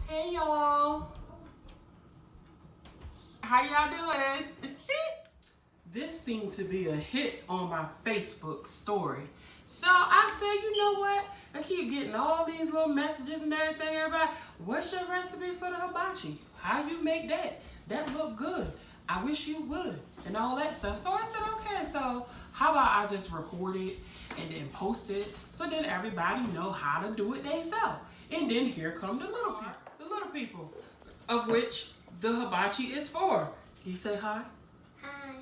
Hey y'all, how y'all doing? This seemed to be a hit on my Facebook story. So I said, you know what? I keep getting all these little messages and everything. Everybody, what's your recipe for the hibachi? How you make that? That look good. I wish you would. And all that stuff. So I said, okay, so how about I just record it and then post it so then everybody know how to do it themselves. And then here come the little people, of which the hibachi is for. Can you say hi? Hi.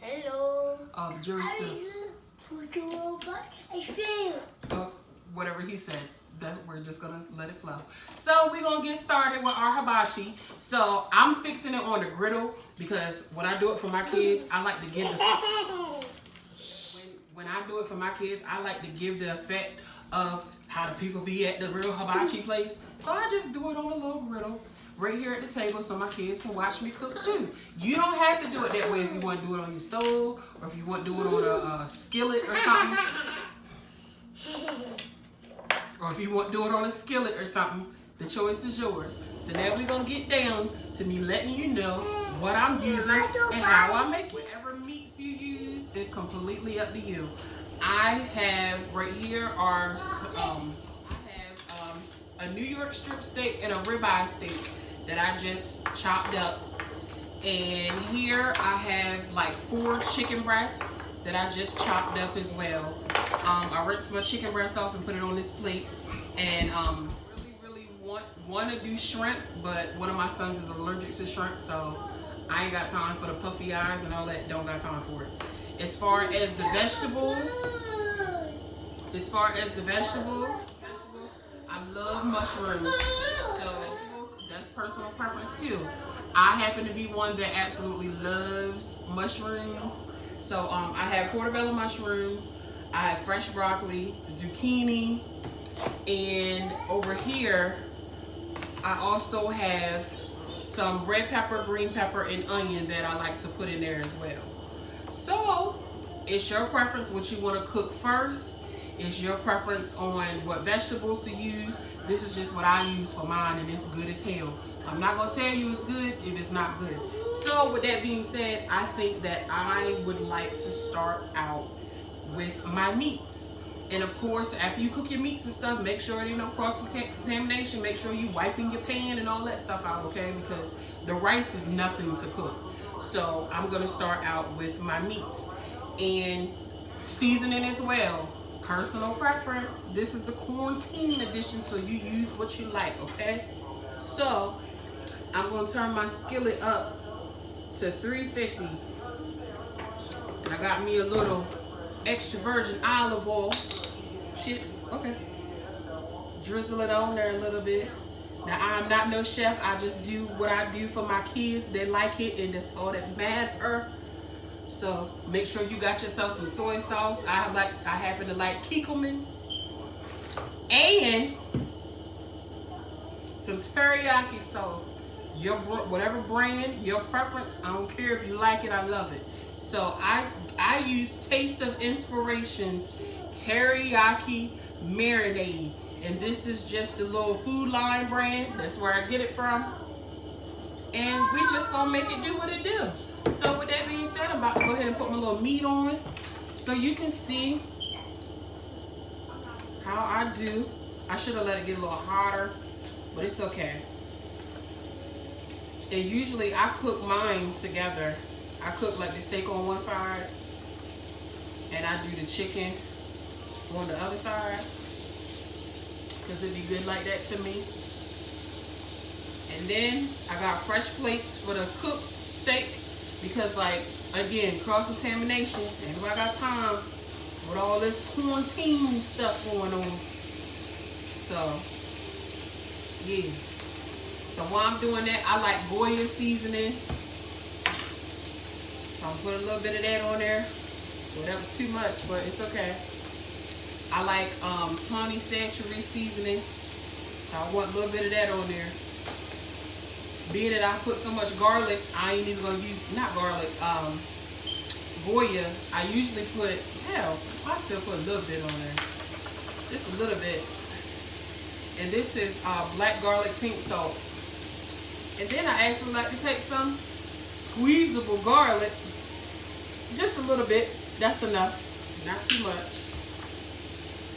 Hello. The jury still. I feel. Whatever he said. We're just gonna let it flow. So we're gonna get started with our hibachi. So I'm fixing it on the griddle because when I do it for my kids, I like to give when I do it for my kids, I like to give the effect of how the people be at the real hibachi place. So I just do it on a little griddle right here at the table so my kids can watch me cook too. You don't have to do it that way if you want to do it on your stove or if you want to do it on a skillet or something. Or if you want to do it on a skillet or something, the choice is yours. So now we're going to get down to me letting you know what I'm using and how I make it. Whatever meats you use is completely up to you. I have right here are a New York strip steak and a ribeye steak that I just chopped up. And here I have like 4 chicken breasts that I just chopped up as well. I rinsed my chicken breast off and put it on this plate. And really want to do shrimp, but one of my sons is allergic to shrimp, so I ain't got time for the puffy eyes and all that. Don't got time for it. As far as the vegetables, I love mushrooms. So that's personal preference too. I happen to be one that absolutely loves mushrooms. So I have portobello mushrooms, I have fresh broccoli, zucchini, and over here I also have some red pepper, green pepper, and onion that I like to put in there as well. So it's your preference what you want to cook first. It's your preference on what vegetables to use. This is just what I use for mine, and it's good as hell. So I'm not going to tell you it's good if it's not good. So with that being said, I think that I would like to start out with my meats. And of course, after you cook your meats and stuff, make sure there ain't no cross-contamination. Make sure you wiping your pan and all that stuff out, okay? Because the rice is nothing to cook. So I'm going to start out with my meats. And seasoning as well. Personal preference. This is the quarantine edition, so you use what you like, okay? So I'm going to turn my skillet up to 350. I got me a little extra virgin olive oil. Shit, okay. Drizzle it on there a little bit. Now, I'm not no chef. I just do what I do for my kids. They like it, and that's all that matters. So make sure you got yourself some soy sauce. I happen to like Kikkoman. And some teriyaki sauce. Whatever brand, your preference. I don't care if you like it. I love it. So I use Taste of Inspiration's teriyaki marinade, and this is just a little Food Line brand. That's where I get it from. And we just gonna make it do what it do. So with that being said, I'm about to go ahead and put my little meat on so you can see how I do. I should have let it get a little hotter, but it's okay. And usually I cook mine together. I cook like the steak on one side and I do the chicken on the other side because it'd be good like that to me. And then I got fresh plates for the cooked steak because, like, again, cross-contamination. And I got time with all this quarantine stuff going on. So, yeah. So while I'm doing that, I like Goya seasoning. So I'm put a little bit of that on there. Well, that was too much, but it's okay. I like Tony Sanchery seasoning. So I want a little bit of that on there. Being that I put so much garlic, I ain't even gonna use, not garlic, Goya. I usually put, hell, I still put a little bit on there. Just a little bit. And this is black garlic pink salt. And then I actually like to take some squeezable garlic, just a little bit. That's enough, not too much.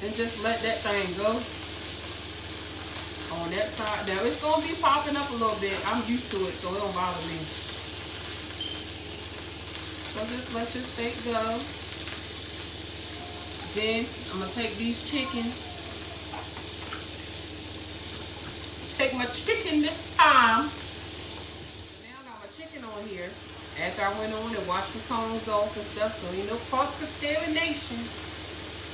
And just let that thing go on that side. Now it's gonna be popping up a little bit. I'm used to it, so it don't bother me. So just let your steak go. Then I'm gonna take these chickens. Take my chicken this time. Now I got my chicken on here. After I went on and washed the tongues off and stuff, so you know, cross contamination.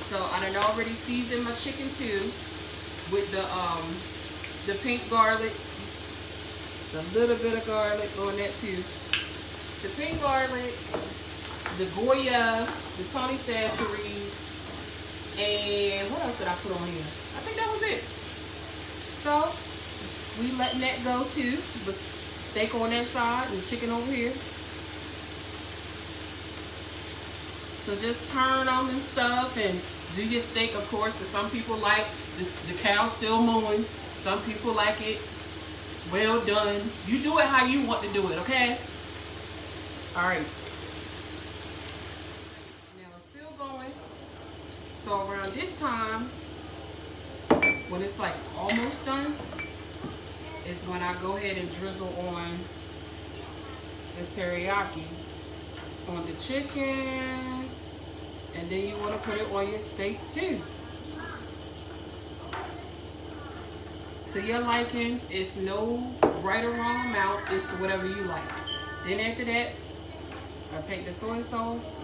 So I done already seasoned my chicken too with the pink garlic. Just a little bit of garlic on that too. The pink garlic, the Goya, the Tony Chachere's, and what else did I put on here? I think that was it. So we letting that go too. But steak on that side and chicken over here. So just turn on and stuff and do your steak, of course, because some people like the cow still mooing. Some people like it well done. You do it how you want to do it, okay? All right. Now it's still going. So around this time, when it's like almost done, is when I go ahead and drizzle on the teriyaki on the chicken, and then you want to put it on your steak too. So your liking, it's no right or wrong amount, it's whatever you like. Then after that, I take the soy sauce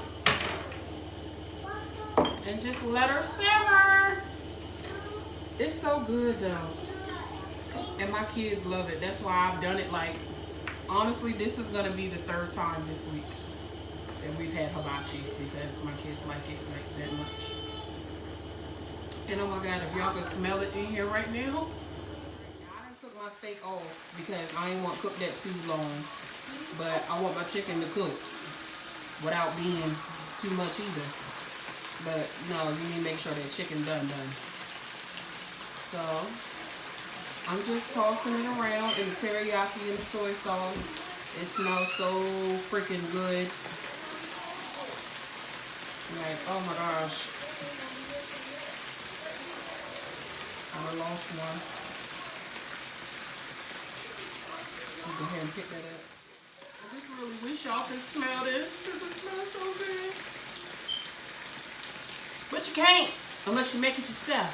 and just let her simmer. It's so good though. And my kids love it. That's why I've done it like, honestly, this is gonna be the third time this week that we've had hibachi because my kids like it like that much. And oh my God, if y'all can smell it in here right now. I done took my steak off because I ain't want to cook that too long. But I want my chicken to cook without being too much either. But no, you need to make sure that chicken done. So I'm just tossing it around in the teriyaki and the soy sauce. It smells so freaking good. Like, oh my gosh. I lost one. I'll go ahead and pick that up. I just really wish y'all could smell this because it smells so good. But you can't unless you make it yourself.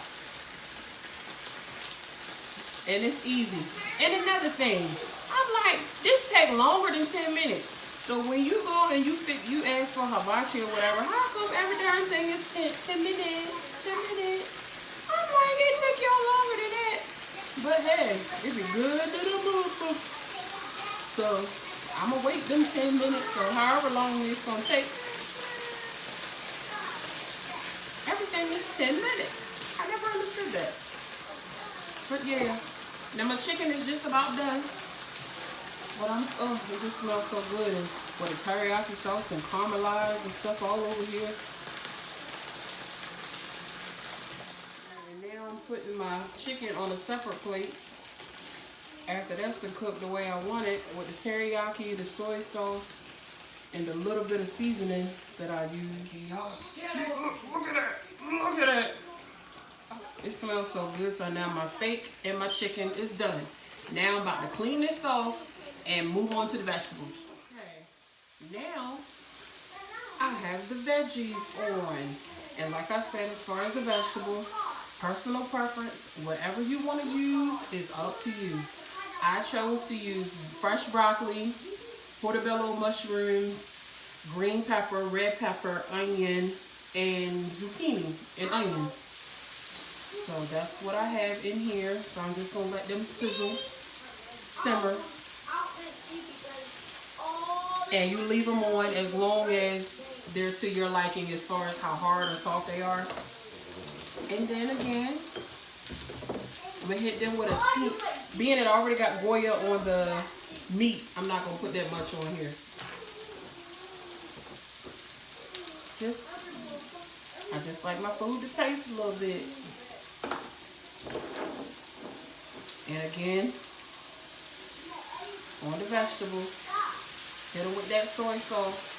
And it's easy. And another thing, I'm like, this take longer than 10 minutes. So when you go and you ask for hibachi or whatever, how come every darn thing is 10 minutes? 10 minutes. I'm like, it took y'all longer than that. But hey, it be good to the move. So I'm gonna wait them 10 minutes or however long it's gonna take. Everything is 10 minutes. I never understood that. But yeah. Now my chicken is just about done. But it just smells so good. And with the teriyaki sauce and caramelized and stuff all over here. And now I'm putting my chicken on a separate plate. After that's been cooked the way I want it, with the teriyaki, the soy sauce, and the little bit of seasoning that I use. Y'all see, look at that. Look at that. It smells so good. So now my steak and my chicken is done. Now I'm about to clean this off and move on to the vegetables. Okay. Now I have the veggies on. And like I said, as far as the vegetables, personal preference, whatever you want to use is up to you. I chose to use fresh broccoli, portobello mushrooms, green pepper, red pepper, onion, and zucchini and onions. So that's what I have in here. So I'm just going to let them sizzle, simmer. And you leave them on as long as they're to your liking as far as how hard or soft they are. And then again, I'm going to hit them with a being it I already got Goya on the meat, I'm not going to put that much on here. I just like my food to taste a little bit. And again, on the vegetables, hit them with that soy sauce.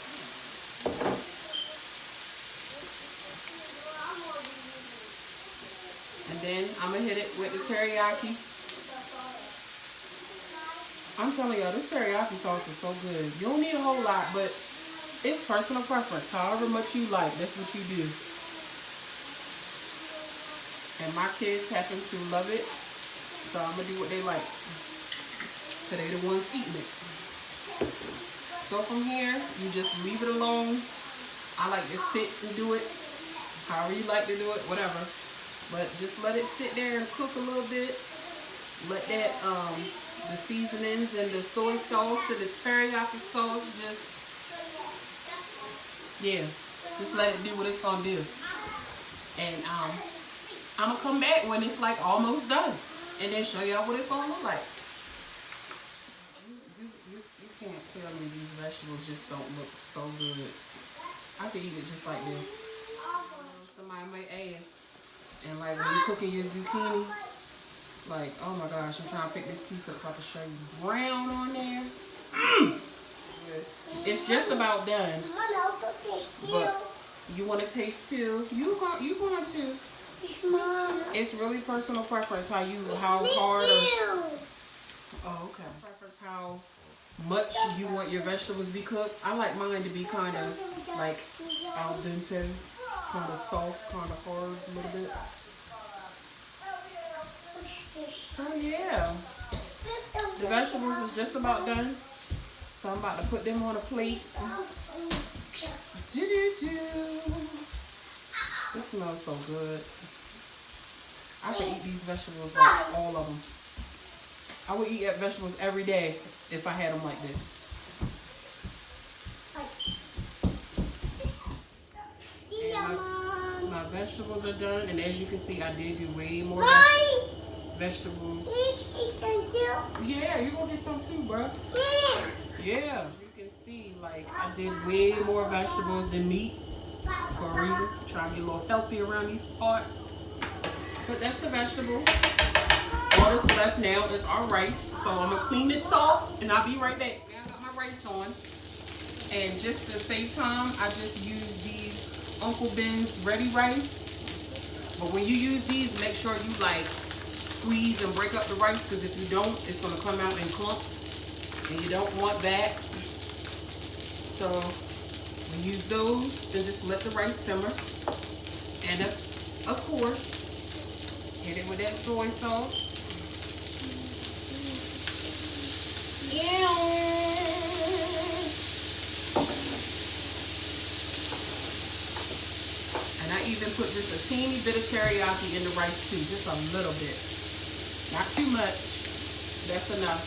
And then I'm going to hit it with the teriyaki. I'm telling y'all, this teriyaki sauce is so good. You don't need a whole lot, but it's personal preference. However much you like, that's what you do. And my kids happen to love it, so I'm going to do what they like. Because they're the ones eating it. So from here, you just leave it alone. I like to sit and do it. However you like to do it, whatever. But just let it sit there and cook a little bit. Let that, the seasonings and the soy sauce and the teriyaki sauce just let it do what it's gonna do. And I'm gonna come back when it's like almost done, and then show y'all what it's gonna look like. You can't tell me these vegetables just don't look so good. I could eat it just like this. Somebody may ask, and like when you're cooking your zucchini, like, oh my gosh, I'm trying to pick this piece up so I can show you. Brown on there. It's just about done. But you want to taste too? You going to? It's really personal preference how hard or okay. Preference how much you want your vegetables to be cooked. I like mine to be kind of like al dente, kind of soft, kind of hard a little bit. So yeah, the vegetables is just about done. So I'm about to put them on a plate. This smells so good. I could eat these vegetables, like all of them. I would eat vegetables every day if I had them like this. And my vegetables are done, and as you can see, I did do way more vegetables. Yeah, you gonna get some too, bro. Yeah. As you can see, like, I did way more vegetables than meat for a reason. Trying to get a little healthy around these parts. But that's the vegetables. All that's left now is our rice. So I'm gonna clean this off and I'll be right back. I got my rice on. And just to save time, I just use these Uncle Ben's Ready Rice. But when you use these, make sure you like squeeze and break up the rice, because if you don't, it's gonna come out in clumps. And you don't want that. So we use those and just let the rice simmer. And of course, hit it with that soy sauce. Yeah. And I even put just a teeny bit of teriyaki in the rice too, just a little bit. Not too much. That's enough.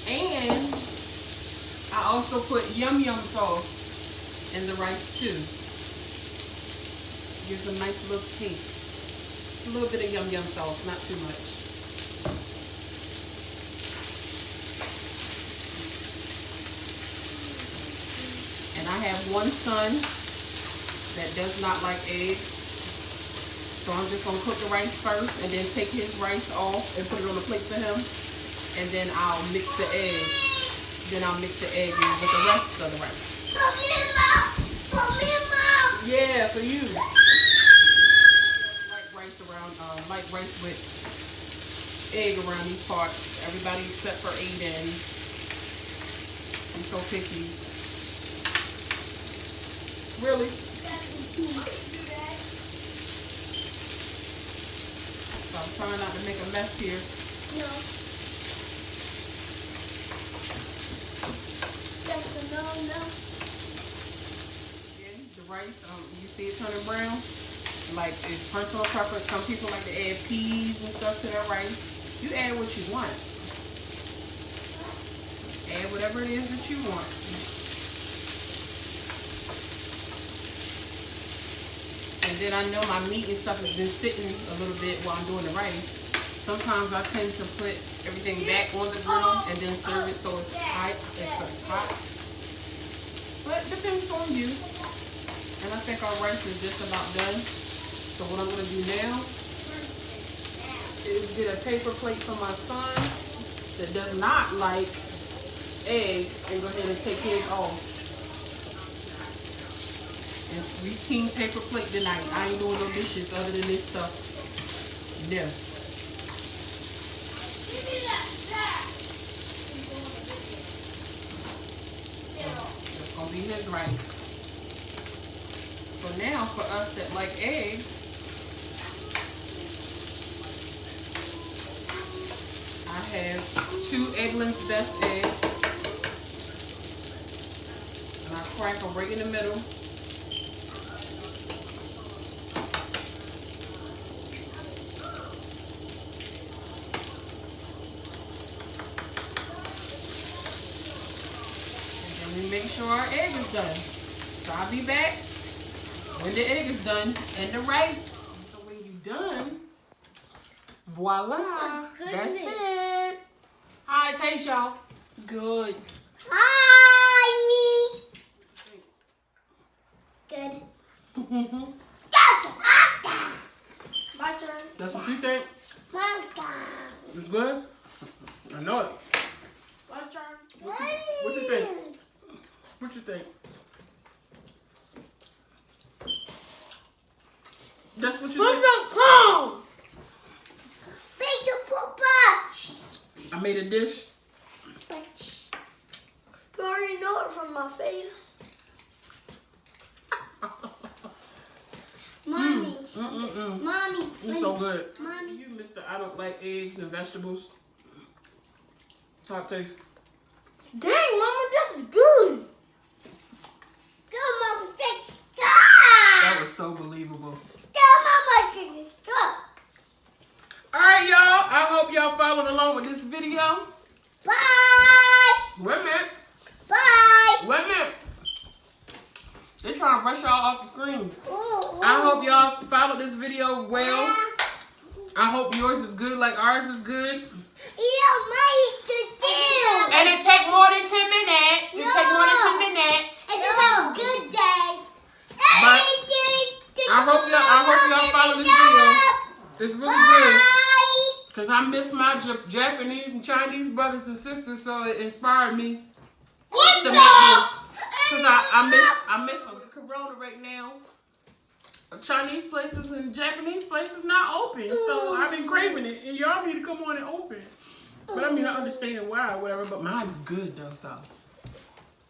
And I also put yum yum sauce in the rice too. Gives a nice little taste. A little bit of yum yum sauce, not too much. And I have one son that does not like eggs. So I'm just gonna cook the rice first and then take his rice off and put it on a plate for him. And then I'll mix the egg. Then I'll mix the egg in with the rest of the rice. Yeah, for you. Like rice with egg around these parts. Everybody except for Aiden. I'm so picky. Really? So I'm trying not to make a mess here. No. That's a no. Again, the rice, you see it turning brown? Like, it's personal preference. Some people like to add peas and stuff to their rice. You add what you want. Add whatever it is that you want. And then I know my meat and stuff has been sitting a little bit while I'm doing the rice. Sometimes I tend to put everything back on the griddle and then serve it so it's hot. But it depends on you. And I think our rice is just about done. So what I'm gonna do now is get a paper plate for my son that does not like egg and go ahead and take his off. And routine paper plate tonight. I ain't doing no dishes other than this stuff. Yeah. That's gonna be his rice. So now for us that like eggs, I have 2 Eggland's Best eggs. And I crack them right in the middle. And then we make sure our egg is done. So I'll be back when the egg is done and the rice. So when you're done, voila, Oh, that's goodness. it. How it taste, y'all? Good. Hi. Good. My turn. That's what you think? My turn. It's good? I know it. My turn. What you think? What you think? That's what you think? Come. Beautiful bunch. I made a dish. You already know it from my face. Mommy. Mommy. It's so good. Mommy. You, Mr. I don't like eggs and vegetables. How it taste? Dang, Mama, this is good. Good, Mama, take it. That was so believable. Good, Mama, take it. Good. Alright, y'all. I hope y'all followed along with this video. Bye. Wait a minute. Bye. Wait a minute. They're trying to rush y'all off the screen. Ooh, I hope y'all followed this video well. I hope yours is good like ours is good. Yeah, mine is to do. And it take more than 10 minutes. It take more than 10 minutes. And just have a good day. But I hope y'all follow this video. It's really good. Because I miss my Japanese and Chinese brothers and sisters, so it inspired me to make this. Because I miss them. Corona right now. Chinese places and Japanese places not open. So I've been craving it. And y'all need to come on and open. But I mean, I understand why or whatever. But mine is good though, so.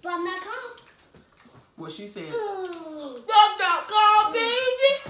But I'm not calm. What she said. I'm not calm, baby.